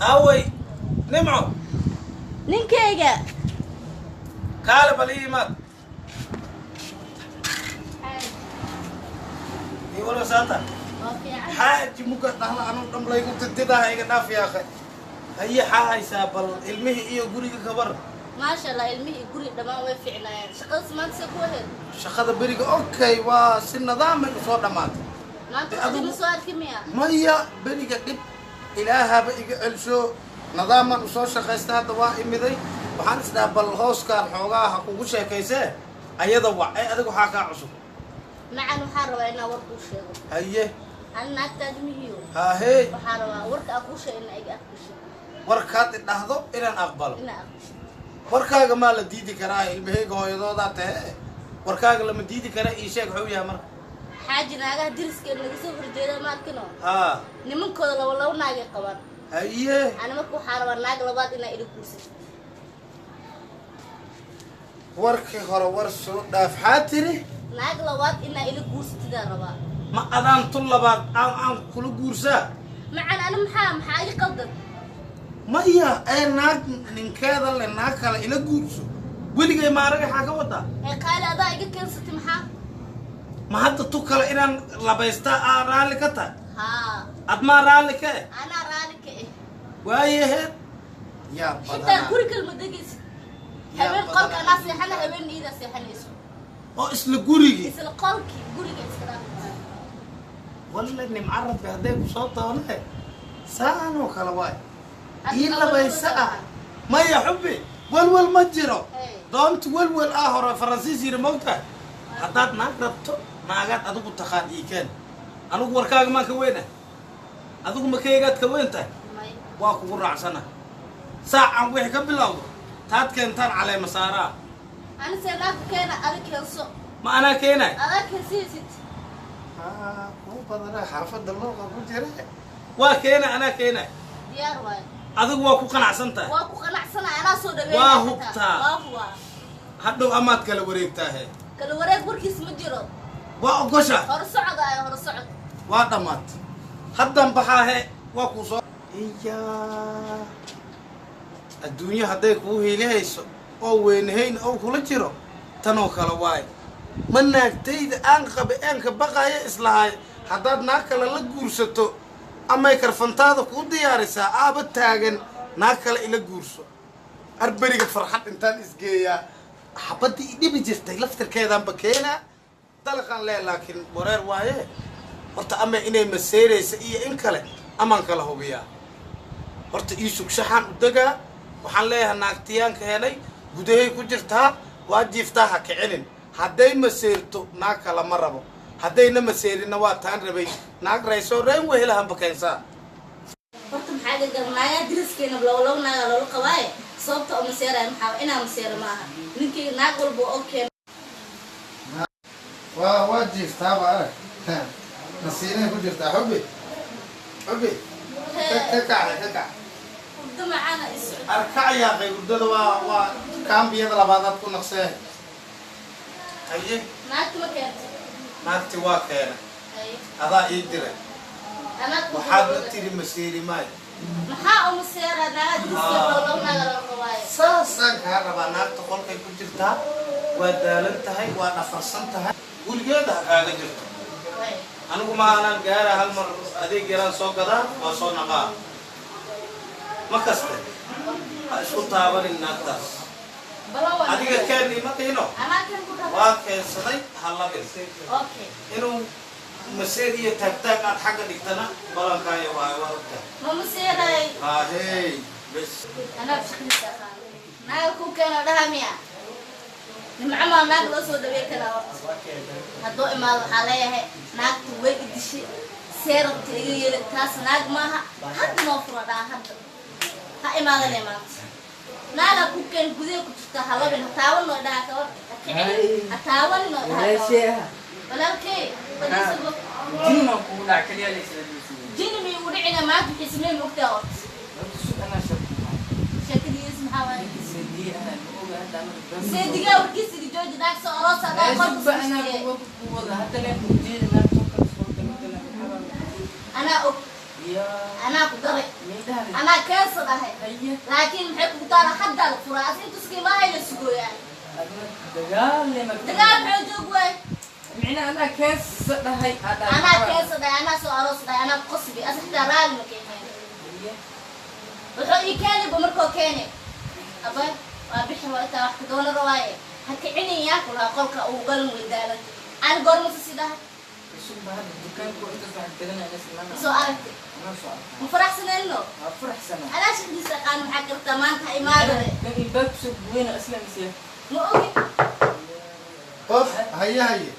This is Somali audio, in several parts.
أوي نمعو نينكيغا كالب الإيمان يقولوا ساتا حاج مقطع أنا نملا يقول تديها هيك ناف يا أخي هي حاجة سابل علمه إيه قولي كبر ما شاء الله علمه يقولي دما وفعنا يعني شقة سمان سكوهد شقة بريق أوكي وسن نظام صور دمات ما تقدم سؤال كمية ما هي بريق دب إلها بيجي الشو نظام وصور شقة استهدوا إمدي وحنس ده بالهوس كان حوجها حقوق شيء كيسه أيضا وعي أديك حاجة عصو مع محاربة إنه ورك وشيء هيه أنا تدميهيو ها هي محاربة ورك أكوش إنه إيج أكوش وركات النهضة إلى أقبله إنه أكوش warkaaga ma la diidi karaa ilmahayga hooyadooda tahay warkaaga lama diidi karaa ii sheeg wuxuu yahay marka xaaji naagaha diriska laga soo horjeeda ma arkino haa nimankooda laba naagay qabaan haye ana markuu xaaraba naag labaad inaa ila guursato warkii hore war soo dhaaf xaatiri naag labaad inaa ila guursatida rabaa ma adaan tul labaad aan kula guursaa macaan ana maxaa iga qaldan maya ay naag ninkeeda le naag kale ila guurso weligay maaraga xaa ka wadaa ee qaali adaa iga keensatay maxaa ma hadda tu kale inaan labaysta aan raalli ka tahay haa ad maa raalli ka eh anaa raalli ka eh waayaheed yaa xitaa guri kalma degaysa habeen qolka anaa seexana habeen iida seexanayso oo isla gurigii isla qolkii guriga iska dhaafay walla nimca rabbi hadday ku soo doonee saanoo kale waay إلا بيسأ ما يحبي ول ما جرو دونت ول آخر فرنسيسي رموتها حطات ناقربتو ناقات أدوك تخان إيكان أنا وركاق ما كوينه أدوك ما كيقات كوينته واكو قرع سنة ساعة ويحكا بالله تات كنتان على مسارا أنا سيناك كينا أذك ينصو ما أنا كينا أذك ينسيست هو بدنا حرفة الله قبول جري وكينا أنا كينا ديار واي adigu waa ku qanacsantahay waa ku qanacsana ana soo dhaweeyay waa hubtaa waa huwa hadhow amaad kala wareegtaahe kala wareeg warkiis ma jiro waa ogosha hor socod waa dhamaad haddan baxaahe waa ku soo iya adduunyo hadday kuu hiilihayso oo weynahayn oo kula jiro tanoo kale waay ma naagtayda aan qabe aan ka baqayo islahay haddaad naag kale la guursato amay karfantaada ku diyaarisaa aaba taagan naag kale ila guurso arberiga farxad intaan isgeeyaa xabadii dhibi jirtay laftirkeedaanba keenaa dalaqan lee laakiin wareer waaye horta ama inay maseeraysa iyo in kale amaan kala hubiyaa horta ii sugshaxaan u degaa waxaan leeyahay naagtiyaanka helay gudahay ku jirtaa waa jiiftaa ha kicinin hadday maseerto naag kale ma rabo haddayna maseerina waa taan rabay naag raysoo rayn wehelahan bakeensaa horta maxaa garnaayaa diriskeena laba naaga loo qabaaye sababta oo maseeray maxaa inaa maseero maaha ninkii naag walba oo keen waa jiiftaa ba arag nasiinay ku jirtaa xubbi ka urdo macaana isu arkayaa qayburdada waa kaambiyada labaadaad ku naqsee haye naagta ma keento naagti waa keena adaa ii diray waxaad la tiri maseeri maayo maxaa oo maseera naaga diriskeena laba naaga loo qabaaye saasaan kaa rabaa naagta qolkay ku jirtaa waa daalan tahay waa dhafarsan tahay gurigeeda ha kaaga jirto anigu ma aanaan gaara hal mar adeeg yaraan soo gadaa waa soo naqaa ma kaste ha isku taabanin naagtaas adiga keeni ma dhihino waa keensaday ha labin inuu maseer iyo taagtaag aad xagga dhigtana balankaayo waayo waa ogtahay ma maseeray haahey bes anaa bishkiisa naaga ku keena dhaha miya nimcamaa naag loo soo dhaweey karaa horta hadduu imaado waxaa leeyahay naagtu way idishay seerabta iga yeeli taas naag maaha hadda noo fura dhaa hadda ha imaadane maanta naaga ku keen gudaha ku jirta halabin ha taawan noo dhaha ka hor ha taawan noo dhaha walaalkey جنما كودا كليا ليس جنمي ودعنا ما في اسمه مقتاوت شكل اسمها واي سيدي قاو كيس جوج داك سوروسا دا قلت انا بوضع حتى لا تجينا انا انا قدرت دهري أنا كاسر هاي هي لكن محب ترى حد الفراس أنت سكي ما هي لسقوا يعني دجال لما دقال حجوج وين معنا أنا كاس هاي هذا أنا كاسر أنا سؤال أنا قصبي أسحت رال مكان هي وحولي كاني بمركو كاني أبا وأبيح وقتها واحد دون رواية هكعني ياكل هقولك أو قلم ودالك أنا قرمت السيدات شو بعد الدكان كنت تفتح كذا أنا اسمه سؤالتي ما سؤال مفرح سنة أفرح سنة أنا شدي سقان محكر تمام هاي ما أدري لكن الباب شو وين أسلم يصير مو أوكي qof haya haya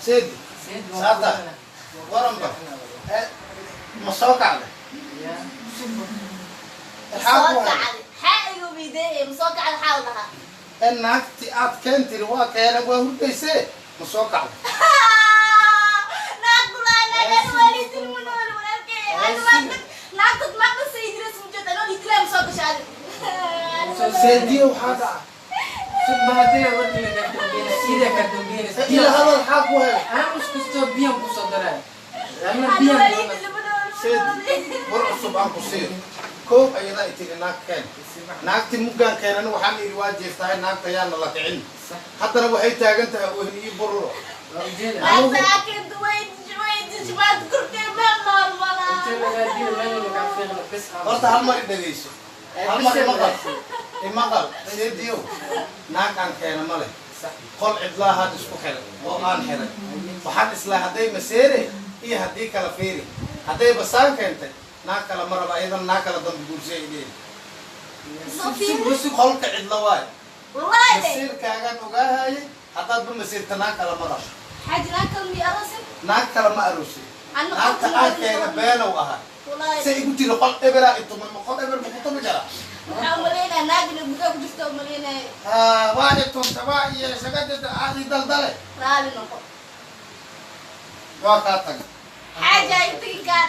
seedi سيد ساعتها. waranba ma soo kacday يا maxaa ku صوت hay علي حقي وبيدي مصوت على حالها in naagti aad keentiri waa keena waa hurdaysee ma soo kacday ناكل أنا كان وليد المنور ولكن أنا ما ناكل ما بس يدرس مجد أنا يتلام صوت شادي seediyo waxaa dhaca شو بعد يا ولد اللي كتبين إذا كتبين ila hadal xaa ku hay أنا مش كستو بيهم كصدران أنا أنا بيهم وليد المنور seedi war cusub aan ku siiyo koob ayadaa itiri naag keen naagti muggaan keenan waxaan idhi waa jeeftahay naagta yaana la kicin صح haddana waxay taagan tahay wehni ii bururo رجال لكن دويت شويت شباب كرتي ما أنت والله اللي قاعدين وين اللي قاعد فينا بس horta hal mar i dhegayso hal mar imaqal seediyow naag aan keena ma leh صح qol cidlaa had isku xiray oo aan xiray waxaan islaa hadday maseere iyo haddii kala fiiri hadday basaan keentay naag kale ma raba iyadan naag kala dambe guursiya ideen qolka cidla waayo والله masiirkaagaan ogaahayay haddaadba masiirta naag kale ma rabo حاجة ناكل مي أرسل naag kale ma aroosay أنا naagta aan keena beenow ahaa والله say igu tiri qol eberaa itumay ma qol eber ma ku tumi karaa عمرينا ناقل بقى بجست عمرينا waa itunta waa iyo shagadada aad ii daldale رالي نقول waa kaa tagay حاجة يمكن كان